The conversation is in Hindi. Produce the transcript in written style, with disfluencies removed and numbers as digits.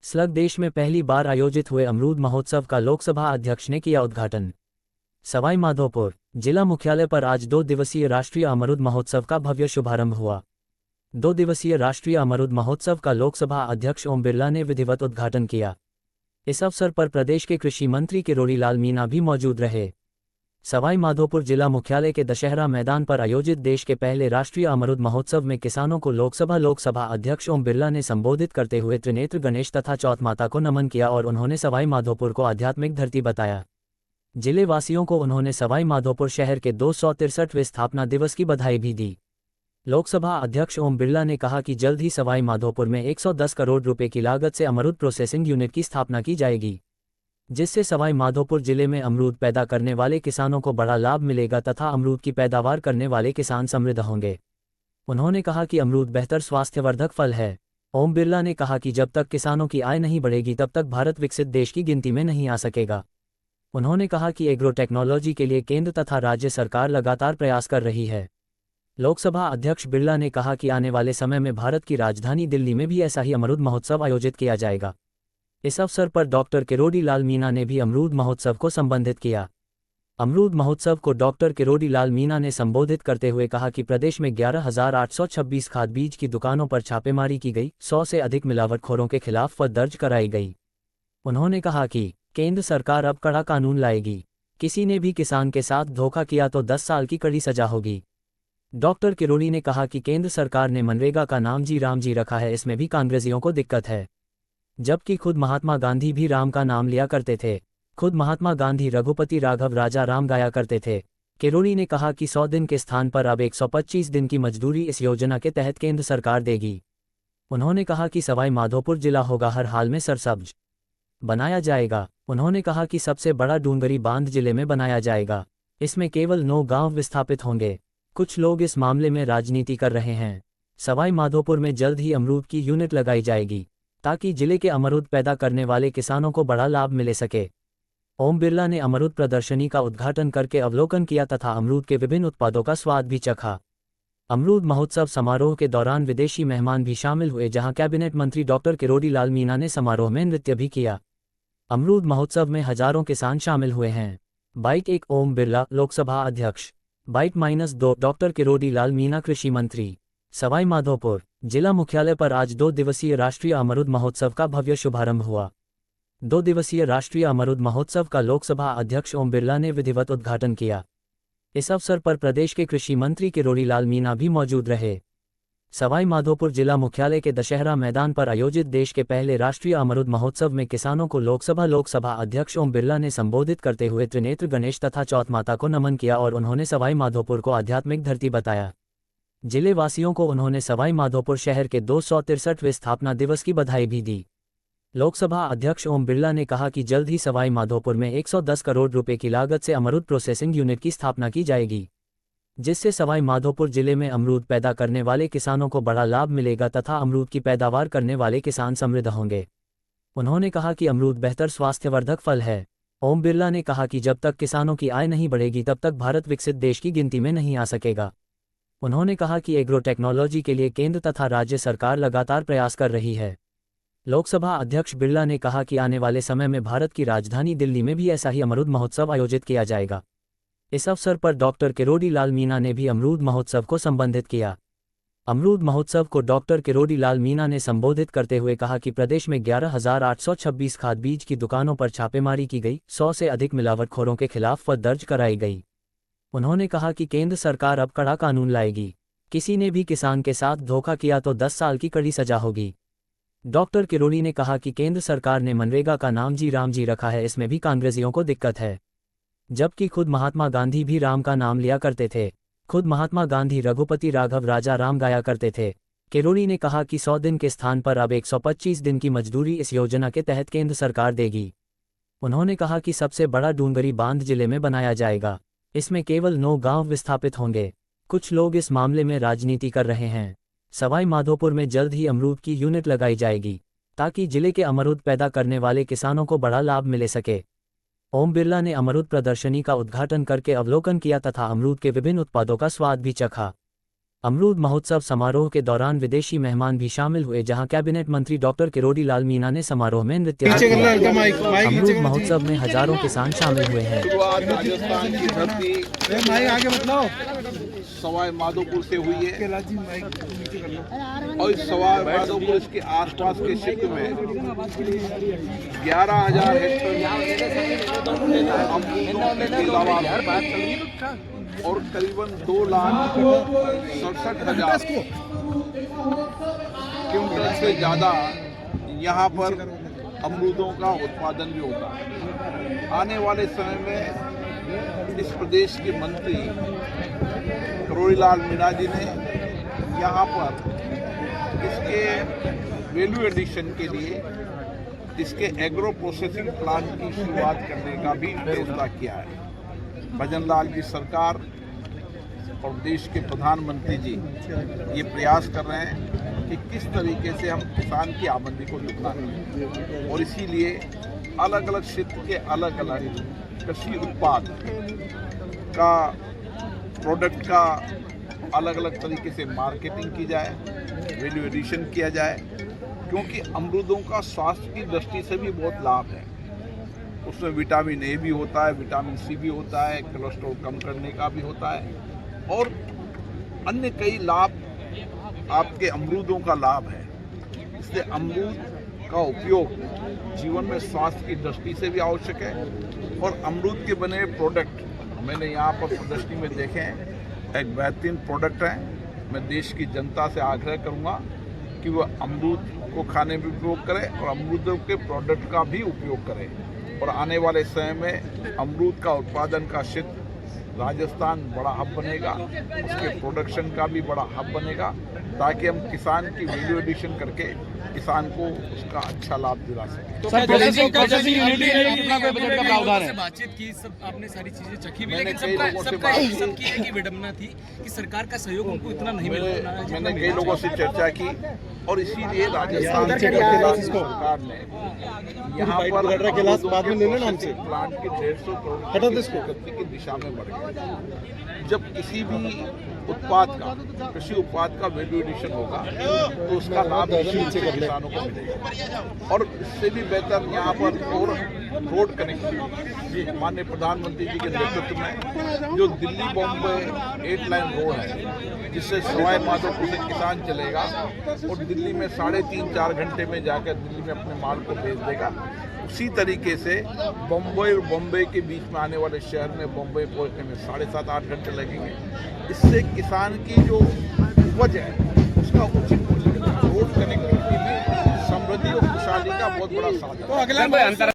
स्लग देश में पहली बार आयोजित हुए अमरूद महोत्सव का लोकसभा अध्यक्ष ने किया उद्घाटन। सवाई माधोपुर जिला मुख्यालय पर आज 2 दिवसीय राष्ट्रीय अमरूद महोत्सव का भव्य शुभारंभ हुआ। 2 दिवसीय राष्ट्रीय अमरूद महोत्सव का लोकसभा अध्यक्ष ओम बिरला ने विधिवत उद्घाटन किया। इस अवसर पर प्रदेश के कृषि मंत्री किरोड़ी लाल मीणा भी मौजूद रहे। सवाई माधोपुर जिला मुख्यालय के दशहरा मैदान पर आयोजित देश के पहले राष्ट्रीय अमरूद महोत्सव में किसानों को लोकसभा अध्यक्ष ओम बिरला ने संबोधित करते हुए त्रिनेत्र गणेश तथा चौथ माता को नमन किया और उन्होंने सवाई माधोपुर को आध्यात्मिक धरती बताया। जिले वासियों को उन्होंने सवाई माधोपुर शहर के 263वें स्थापना दिवस की बधाई भी दी। लोकसभा अध्यक्ष ओम बिरला ने कहा कि जल्द ही सवाई माधोपुर में 110 करोड़ रुपए की लागत से अमरूद प्रोसेसिंग यूनिट की स्थापना की जाएगी, जिससे सवाई माधोपुर जिले में अमरूद पैदा करने वाले किसानों को बड़ा लाभ मिलेगा तथा अमरूद की पैदावार करने वाले किसान समृद्ध होंगे। उन्होंने कहा कि अमरूद बेहतर स्वास्थ्यवर्धक फल है। ओम बिरला ने कहा कि जब तक किसानों की आय नहीं बढ़ेगी तब तक भारत विकसित देश की गिनती में नहीं आ सकेगा। उन्होंने कहा कि एग्रो टेक्नोलॉजी के लिए केंद्र तथा राज्य सरकार लगातार प्रयास कर रही है। लोकसभा अध्यक्ष बिरला ने कहा कि आने वाले समय में भारत की राजधानी दिल्ली में भी ऐसा ही अमरूद महोत्सव आयोजित किया जाएगा। इस अवसर पर डॉक्टर किरोड़ी लाल मीणा ने भी अमरूद महोत्सव को संबोधित किया। अमरूद महोत्सव को डॉक्टर किरोड़ी लाल मीणा ने संबोधित करते हुए कहा कि प्रदेश में 11,826 खाद बीज की दुकानों पर छापेमारी की गई, 100 से अधिक मिलावटखोरों के खिलाफ दर्ज कराई गई। उन्होंने कहा कि केंद्र सरकार अब कड़ा कानून लाएगी, किसी ने भी किसान के साथ धोखा किया तो 10 साल की कड़ी सजा होगी। डॉक्टर किरोड़ी ने कहा कि केंद्र सरकार ने मनरेगा का नाम जी राम जी रखा है, इसमें भी कांग्रेसियों को दिक्कत है, जबकि खुद महात्मा गांधी भी राम का नाम लिया करते थे। खुद महात्मा गांधी रघुपति राघव राजा राम गाया करते थे। किरोड़ी ने कहा कि 100 दिन के स्थान पर अब 125 दिन की मजदूरी इस योजना के तहत केंद्र सरकार देगी। उन्होंने कहा कि सवाई माधोपुर जिला होगा हर हाल में सरसब्ज बनाया जाएगा। उन्होंने कहा कि सबसे बड़ा डूंगरी बांध जिले में बनाया जाएगा, इसमें केवल 9 गांव विस्थापित होंगे। कुछ लोग इस मामले में राजनीति कर रहे हैं। सवाई माधोपुर में जल्द ही अमरूद की यूनिट लगाई जाएगी ताकि जिले के अमरूद पैदा करने वाले किसानों को बड़ा लाभ मिले सके। ओम बिरला ने अमरूद प्रदर्शनी का उद्घाटन करके अवलोकन किया तथा अमरूद के विभिन्न उत्पादों का स्वाद भी चखा। अमरूद महोत्सव समारोह के दौरान विदेशी मेहमान भी शामिल हुए, जहां कैबिनेट मंत्री डॉक्टर किरोड़ी लाल मीणा ने समारोह में नृत्य भी किया। अमरूद महोत्सव में हजारों किसान शामिल हुए हैं। बाइट 1 ओम बिरला लोकसभा अध्यक्ष, बाइट -2 डॉक्टर किरोड़ी लाल मीणा कृषि मंत्री। सवाई माधोपुर जिला मुख्यालय पर आज 2 दिवसीय राष्ट्रीय अमरूद महोत्सव का भव्य शुभारंभ हुआ। 2 दिवसीय राष्ट्रीय अमरूद महोत्सव का लोकसभा अध्यक्ष ओम बिरला ने विधिवत उद्घाटन किया। इस अवसर पर प्रदेश के कृषि मंत्री किरोड़ी लाल मीणा भी मौजूद रहे। सवाई माधोपुर जिला मुख्यालय के दशहरा मैदान पर आयोजित देश के पहले राष्ट्रीय अमरूद महोत्सव में किसानों को लोकसभा अध्यक्ष ओम बिरला ने संबोधित करते हुए त्रिनेत्र गणेश तथा चौथ माता को नमन किया और उन्होंने सवाई माधोपुर को आध्यात्मिक धरती बताया। जिले वासियों को उन्होंने सवाई माधोपुर शहर के 263वें स्थापना दिवस की बधाई भी दी। लोकसभा अध्यक्ष ओम बिरला ने कहा कि जल्द ही सवाई माधोपुर में 110 करोड़ रुपए की लागत से अमरूद प्रोसेसिंग यूनिट की स्थापना की जाएगी, जिससे सवाई माधोपुर जिले में अमरूद पैदा करने वाले किसानों को बड़ा लाभ मिलेगा तथा अमरूद की पैदावार करने वाले किसान समृद्ध होंगे। उन्होंने कहा कि अमरूद बेहतर स्वास्थ्यवर्धक फल है। ओम बिरला ने कहा कि जब तक किसानों की आय नहीं बढ़ेगी तब तक भारत विकसित देश की गिनती में नहीं आ सकेगा। उन्होंने कहा कि एग्रो टेक्नोलॉजी के लिए केंद्र तथा राज्य सरकार लगातार प्रयास कर रही है। लोकसभा अध्यक्ष बिरला ने कहा कि आने वाले समय में भारत की राजधानी दिल्ली में भी ऐसा ही अमरूद महोत्सव आयोजित किया जाएगा। इस अवसर पर डॉक्टर किरोड़ी लाल मीणा ने भी अमरूद महोत्सव को संबोधित किया। अमरूद महोत्सव को डॉक्टर किरोड़ी लाल मीणा ने संबोधित करते हुए कहा कि प्रदेश में 11,826 खाद बीज की दुकानों पर छापेमारी की गई, 100 से अधिक मिलावटखोरों के खिलाफ दर्ज कराई गई। उन्होंने कहा कि केंद्र सरकार अब कड़ा कानून लाएगी, किसी ने भी किसान के साथ धोखा किया तो 10 साल की कड़ी सजा होगी। डॉक्टर किरोड़ी ने कहा कि केंद्र सरकार ने मनरेगा का नाम जी राम जी रखा है, इसमें भी कांग्रेसियों को दिक्कत है, जबकि खुद महात्मा गांधी भी राम का नाम लिया करते थे। खुद महात्मा गांधी रघुपति राघव राजा राम गाया करते थे। किरोड़ी ने कहा कि 100 दिन के स्थान पर अब 125 दिन की मजदूरी इस योजना के तहत केंद्र सरकार देगी। उन्होंने कहा कि सबसे बड़ा डूंगरी बांध जिले में बनाया जाएगा, इसमें केवल 9 गांव विस्थापित होंगे। कुछ लोग इस मामले में राजनीति कर रहे हैं। सवाई माधोपुर में जल्द ही अमरूद की यूनिट लगाई जाएगी ताकि जिले के अमरूद पैदा करने वाले किसानों को बड़ा लाभ मिले सके। ओम बिरला ने अमरूद प्रदर्शनी का उद्घाटन करके अवलोकन किया तथा अमरूद के विभिन्न उत्पादों का स्वाद भी चखा। अमरूद महोत्सव समारोह के दौरान विदेशी मेहमान भी शामिल हुए, जहां कैबिनेट मंत्री डॉक्टर किरोड़ी लाल मीणा ने समारोह में नृत्य किया। अमरूद महोत्सव में हजारों किसान शामिल हुए हैं। राजस्थान की धरती सवाई माधोपुर से हुई है और इस सवाई माधोपुर इसके आसपास के क्षेत्र में 11,000 हेक्टेयर और करीबन 2,67,000 क्विंटल से ज़्यादा यहाँ पर अमरूदों का उत्पादन भी होता है। आने वाले समय में इस प्रदेश के मंत्री किरोड़ी लाल मीणा जी ने यहाँ पर इसके वैल्यू एडिशन के लिए इसके एग्रो प्रोसेसिंग प्लांट की शुरुआत करने का भी फैसला किया है। भजन लाल जी सरकार और देश के प्रधानमंत्री जी ये प्रयास कर रहे हैं कि किस तरीके से हम किसान की आमदनी को दुगना करें और इसीलिए अलग अलग क्षेत्र के अलग अलग कृषि उत्पाद का प्रोडक्ट का अलग अलग तरीके से मार्केटिंग की जाए, वैल्यू एडिशन किया जाए, क्योंकि अमरूदों का स्वास्थ्य की दृष्टि से भी बहुत लाभ है। उसमें विटामिन ए भी होता है, विटामिन सी भी होता है, कोलेस्ट्रॉल कम करने का भी होता है और अन्य कई लाभ आपके अमरूदों का लाभ है। इसलिए अमरूद का उपयोग जीवन में स्वास्थ्य की दृष्टि से भी आवश्यक है और अमरूद के बने प्रोडक्ट मैंने यहाँ पर प्रदर्शनी में देखे हैं, एक बेहतरीन प्रोडक्ट है। मैं देश की जनता से आग्रह करूँगा कि वह अमरूद को खाने में उपयोग करें और अमरूदों के प्रोडक्ट का भी उपयोग करें और आने वाले समय में अमरूद का उत्पादन का क्षेत्र राजस्थान बड़ा हब बनेगा, उसके प्रोडक्शन का भी बड़ा हब बनेगा, ताकि हम किसान की वैल्यू एडिशन करके किसान को उसका अच्छा लाभ दिला सकें। बातचीत की, सब आपने सारी चीजें चखी भी, मैंने लेकिन कई लोगों से बात सबकी एक ही विडंबना थी कि सरकार का सहयोग उनको इतना नहीं मिल रहा है। मैंने कई लोगों से चर्चा की और इसीलिए राजस्थान सरकार ने यहाँ पर प्लांट की 150 करोड़ की दिशा में बढ़ गई। जब किसी भी उत्पाद का, कृषि उत्पाद का वैल्यू एडिशन होगा तो उसका लाभ किसानों को मिलेगा और इससे भी बेहतर यहाँ पर और रोड कनेक्टिविटी माननीय प्रधानमंत्री जी के नेतृत्व में जो दिल्ली बॉम्बे 8 लाइन रोड है, जिससे सवाई माधोपुर से किसान चलेगा और दिल्ली में 3.5-4 घंटे में जाकर दिल्ली में अपने माल को बेच देगा। उसी तरीके से बम्बई और बॉम्बे के बीच में आने वाले शहर में बॉम्बे पहुंचने में 7.5-8 घंटे लगेंगे। इससे किसान की जो उपज है उसका उचित मूल्य, रोड कनेक्टिविटी भी समृद्धि और खुशहाली का बहुत बड़ा साधन है।